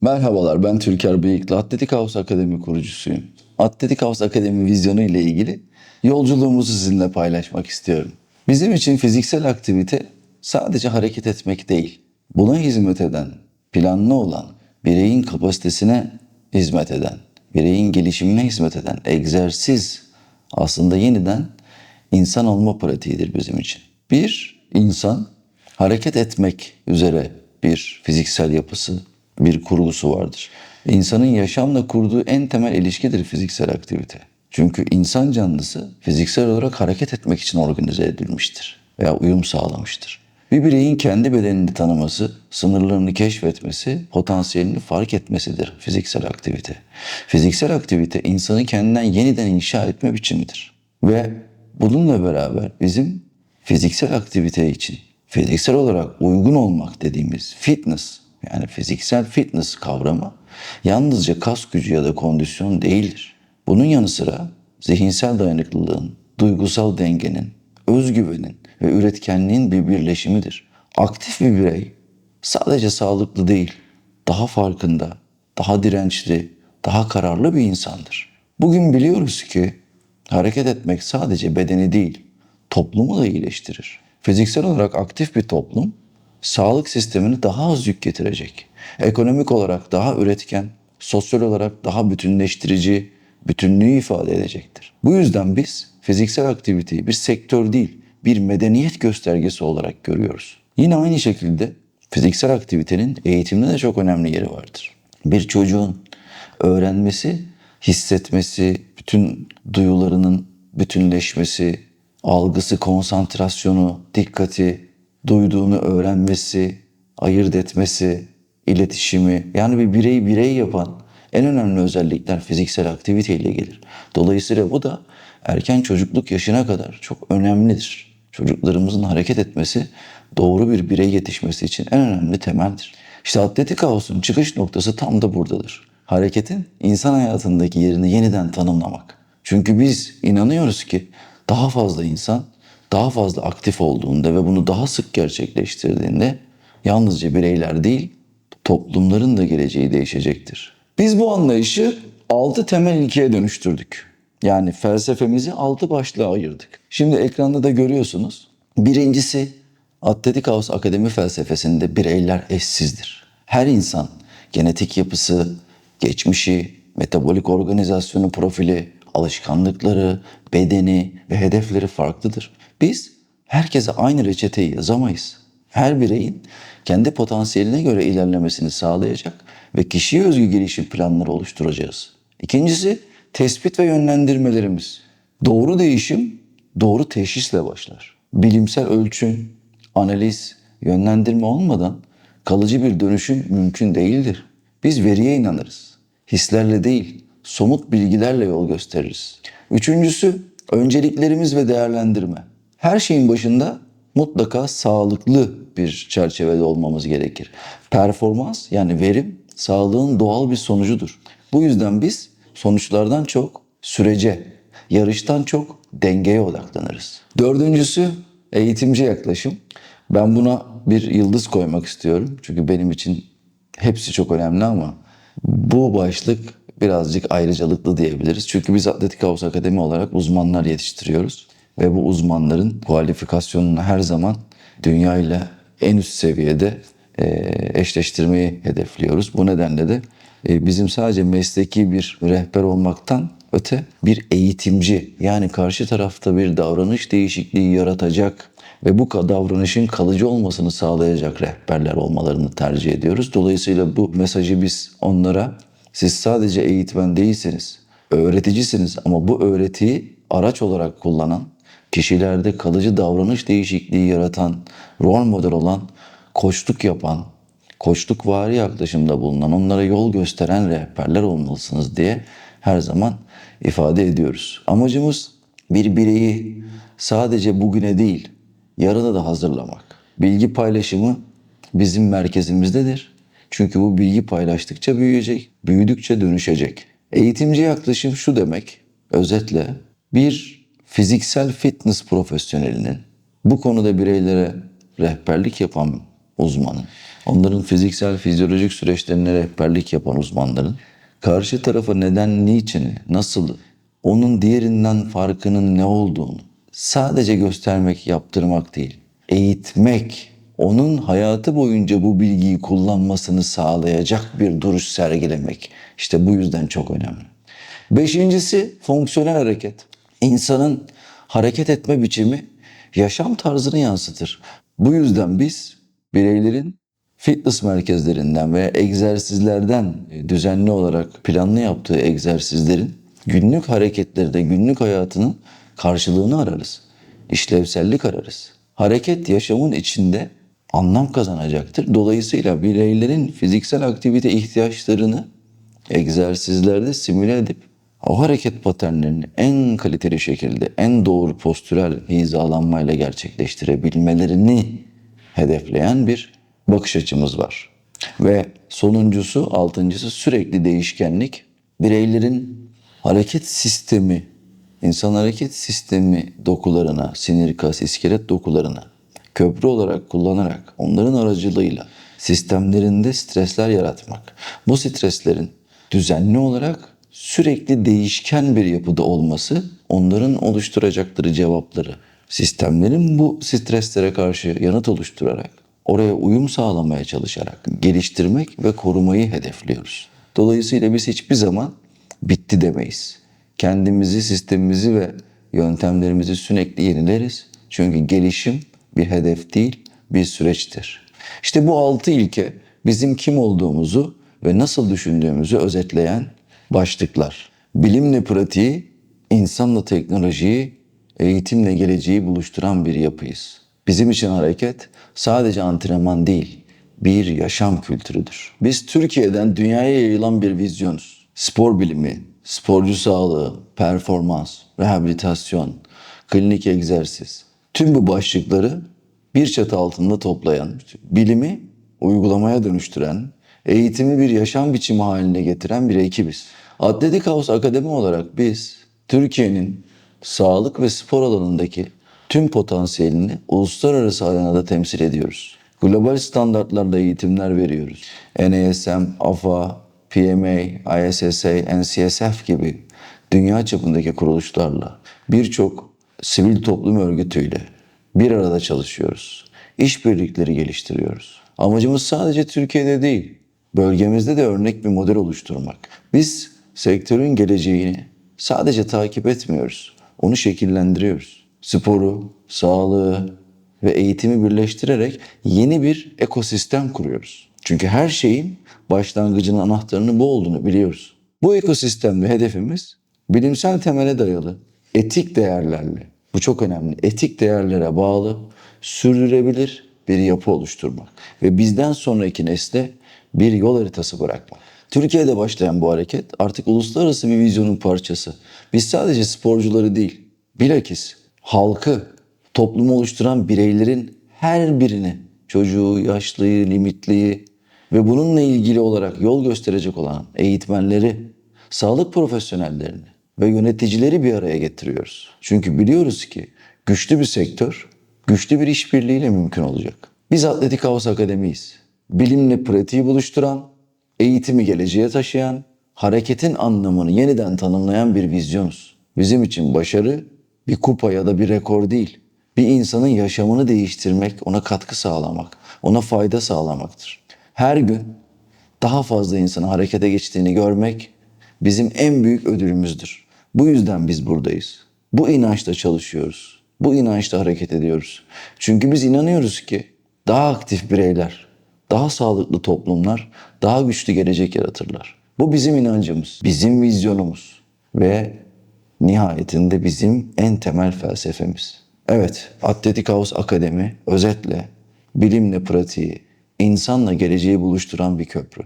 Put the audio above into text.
Merhabalar, ben Türker Bıyıklı, Atletik House Akademi kurucusuyum. Atletik House Akademi vizyonu ile ilgili yolculuğumuzu sizinle paylaşmak istiyorum. Bizim için fiziksel aktivite sadece hareket etmek değil, buna hizmet eden, planlı olan, bireyin kapasitesine hizmet eden, bireyin gelişimine hizmet eden egzersiz aslında yeniden insan olma pratiğidir bizim için. Bir insan hareket etmek üzere bir fiziksel yapısı, bir kurgusu vardır. İnsanın yaşamla kurduğu en temel ilişkidir fiziksel aktivite. Çünkü insan canlısı fiziksel olarak hareket etmek için organize edilmiştir veya uyum sağlamıştır. Bir bireyin kendi bedenini tanıması, sınırlarını keşfetmesi, potansiyelini fark etmesidir fiziksel aktivite. Fiziksel aktivite insanı kendinden yeniden inşa etme biçimidir. Ve bununla beraber bizim fiziksel aktivite için fiziksel olarak uygun olmak dediğimiz fitness, yani fiziksel fitness kavramı yalnızca kas gücü ya da kondisyon değildir. Bunun yanı sıra zihinsel dayanıklılığın, duygusal dengenin, özgüvenin ve üretkenliğin bir birleşimidir. Aktif bir birey sadece sağlıklı değil, daha farkında, daha dirençli, daha kararlı bir insandır. Bugün biliyoruz ki hareket etmek sadece bedeni değil, toplumu da iyileştirir. Fiziksel olarak aktif bir toplum, sağlık sistemini daha az yük getirecek. Ekonomik olarak daha üretken, sosyal olarak daha bütünleştirici, bütünlüğü ifade edecektir. Bu yüzden biz fiziksel aktiviteyi bir sektör değil, bir medeniyet göstergesi olarak görüyoruz. Yine aynı şekilde fiziksel aktivitenin eğitimde de çok önemli yeri vardır. Bir çocuğun öğrenmesi, hissetmesi, bütün duyularının bütünleşmesi, algısı, konsantrasyonu, dikkati, duyduğunu öğrenmesi, ayırt etmesi, iletişimi, yani bir bireyi birey yapan en önemli özellikler fiziksel aktivite ile gelir. Dolayısıyla bu da erken çocukluk yaşına kadar çok önemlidir. Çocuklarımızın hareket etmesi, doğru bir birey yetişmesi için en önemli temeldir. İşte Atletik House'un çıkış noktası tam da buradadır. Hareketin insan hayatındaki yerini yeniden tanımlamak. Çünkü biz inanıyoruz ki daha fazla insan daha fazla aktif olduğunda ve bunu daha sık gerçekleştirdiğinde yalnızca bireyler değil, toplumların da geleceği değişecektir. Biz bu anlayışı 6 temel ilkeye dönüştürdük. Yani felsefemizi 6 başlığa ayırdık. Şimdi ekranda da görüyorsunuz. Birincisi, Atletik House Akademi felsefesinde bireyler eşsizdir. Her insan genetik yapısı, geçmişi, metabolik organizasyonu profili, alışkanlıkları, bedeni ve hedefleri farklıdır. Biz herkese aynı reçeteyi yazamayız. Her bireyin kendi potansiyeline göre ilerlemesini sağlayacak ve kişiye özgü gelişim planları oluşturacağız. İkincisi, tespit ve yönlendirmelerimiz. Doğru değişim, doğru teşhisle başlar. Bilimsel ölçüm, analiz, yönlendirme olmadan kalıcı bir dönüşüm mümkün değildir. Biz veriye inanırız. Hislerle değil, somut bilgilerle yol gösteririz. Üçüncüsü, önceliklerimiz ve değerlendirme. Her şeyin başında mutlaka sağlıklı bir çerçevede olmamız gerekir. Performans, yani verim, sağlığın doğal bir sonucudur. Bu yüzden biz sonuçlardan çok sürece, yarıştan çok dengeye odaklanırız. Dördüncüsü, eğitimci yaklaşım. Ben buna bir yıldız koymak istiyorum. Çünkü benim için hepsi çok önemli ama bu başlık birazcık ayrıcalıklı diyebiliriz. Çünkü biz Atletik House Akademi olarak uzmanlar yetiştiriyoruz. Ve bu uzmanların kualifikasyonunu her zaman dünya ile en üst seviyede eşleştirmeyi hedefliyoruz. Bu nedenle de bizim sadece mesleki bir rehber olmaktan öte bir eğitimci, yani karşı tarafta bir davranış değişikliği yaratacak ve bu davranışın kalıcı olmasını sağlayacak rehberler olmalarını tercih ediyoruz. Dolayısıyla bu mesajı biz onlara, siz sadece eğitmen değilsiniz, öğreticisiniz ama bu öğretiyi araç olarak kullanan, kişilerde kalıcı davranış değişikliği yaratan, rol model olan, koçluk yapan, koçlukvari yaklaşımda bulunan, onlara yol gösteren rehberler olmalısınız diye her zaman ifade ediyoruz. Amacımız bir bireyi sadece bugüne değil, yarına da hazırlamak. Bilgi paylaşımı bizim merkezimizdedir. Çünkü bu bilgi paylaştıkça büyüyecek, büyüdükçe dönüşecek. Eğitimci yaklaşım şu demek, özetle bir fiziksel fitness profesyonelinin, bu konuda bireylere rehberlik yapan uzmanın Onların fiziksel, fizyolojik süreçlerine rehberlik yapan uzmanların karşı tarafa neden, niçini, nasıl, onun diğerinden farkının ne olduğunu sadece göstermek, yaptırmak değil, eğitmek, onun hayatı boyunca bu bilgiyi kullanmasını sağlayacak bir duruş sergilemek. İşte bu yüzden çok önemli. Beşincisi fonksiyonel hareket. İnsanın hareket etme biçimi yaşam tarzını yansıtır. Bu yüzden biz bireylerin fitness merkezlerinden veya egzersizlerden düzenli olarak planlı yaptığı egzersizlerin günlük hareketlerde, günlük hayatının karşılığını ararız. İşlevsellik ararız. Hareket yaşamın içinde anlam kazanacaktır. Dolayısıyla bireylerin fiziksel aktivite ihtiyaçlarını egzersizlerde simüle edip o hareket paternlerini en kaliteli şekilde, en doğru postürel hizalanmayla gerçekleştirebilmelerini hedefleyen bir bakış açımız var. Ve sonuncusu, altıncısı sürekli değişkenlik. Bireylerin hareket sistemi, insan hareket sistemi dokularına, sinir, kas, iskelet dokularına köprü olarak kullanarak onların aracılığıyla sistemlerinde stresler yaratmak. Bu streslerin düzenli olarak sürekli değişken bir yapıda olması onların oluşturacakları cevapları, sistemlerin bu streslere karşı yanıt oluşturarak, oraya uyum sağlamaya çalışarak geliştirmek ve korumayı hedefliyoruz. Dolayısıyla biz hiçbir zaman bitti demeyiz. Kendimizi, sistemimizi ve yöntemlerimizi sürekli yenileriz. Çünkü gelişim bir hedef değil, bir süreçtir. İşte bu 6 ilke bizim kim olduğumuzu ve nasıl düşündüğümüzü özetleyen başlıklar. Bilimle pratiği, insanla teknolojiyi, eğitimle geleceği buluşturan bir yapıyız. Bizim için hareket sadece antrenman değil, bir yaşam kültürüdür. Biz Türkiye'den dünyaya yayılan bir vizyonuz. Spor bilimi, sporcu sağlığı, performans, rehabilitasyon, klinik egzersiz. Tüm bu başlıkları bir çatı altında toplayan, bilimi uygulamaya dönüştüren, eğitimi bir yaşam biçimi haline getiren bir ekibiz. Atletik House Akademi olarak biz Türkiye'nin sağlık ve spor alanındaki tüm potansiyelini uluslararası arenada temsil ediyoruz. Global standartlarla eğitimler veriyoruz. NASM, AFA, PMA, ISSA, NCSF gibi dünya çapındaki kuruluşlarla birçok sivil toplum örgütüyle bir arada çalışıyoruz. İşbirlikleri geliştiriyoruz. Amacımız sadece Türkiye'de değil, bölgemizde de örnek bir model oluşturmak. Biz sektörün geleceğini sadece takip etmiyoruz, onu şekillendiriyoruz. Sporu, sağlığı ve eğitimi birleştirerek yeni bir ekosistem kuruyoruz. Çünkü her şeyin başlangıcının anahtarının bu olduğunu biliyoruz. Bu ekosistemde hedefimiz bilimsel temele dayalı, etik değerlerle, bu çok önemli, etik değerlere bağlı, sürdürülebilir bir yapı oluşturmak ve bizden sonraki nesle bir yol haritası bırakmak. Türkiye'de başlayan bu hareket artık uluslararası bir vizyonun parçası. Biz sadece sporcuları değil, bilakis halkı, toplumu oluşturan bireylerin her birini, çocuğu, yaşlıyı, limitliyi ve bununla ilgili olarak yol gösterecek olan eğitmenleri, sağlık profesyonellerini ve yöneticileri bir araya getiriyoruz. Çünkü biliyoruz ki güçlü bir sektör, güçlü bir işbirliğiyle mümkün olacak. Biz Atletik House Akademi'yiz. Bilimle pratiği buluşturan, eğitimi geleceğe taşıyan, hareketin anlamını yeniden tanımlayan bir vizyonuz. Bizim için başarı bir kupa ya da bir rekor değil. Bir insanın yaşamını değiştirmek, ona katkı sağlamak, ona fayda sağlamaktır. Her gün daha fazla insanın harekete geçtiğini görmek bizim en büyük ödülümüzdür. Bu yüzden biz buradayız. Bu inançla çalışıyoruz. Bu inançla hareket ediyoruz. Çünkü biz inanıyoruz ki daha aktif bireyler, daha sağlıklı toplumlar, daha güçlü gelecek yaratırlar. Bu bizim inancımız, bizim vizyonumuz ve nihayetinde bizim en temel felsefemiz. Evet, Atletik House Akademi özetle bilimle pratiği, insanla geleceği buluşturan bir köprü.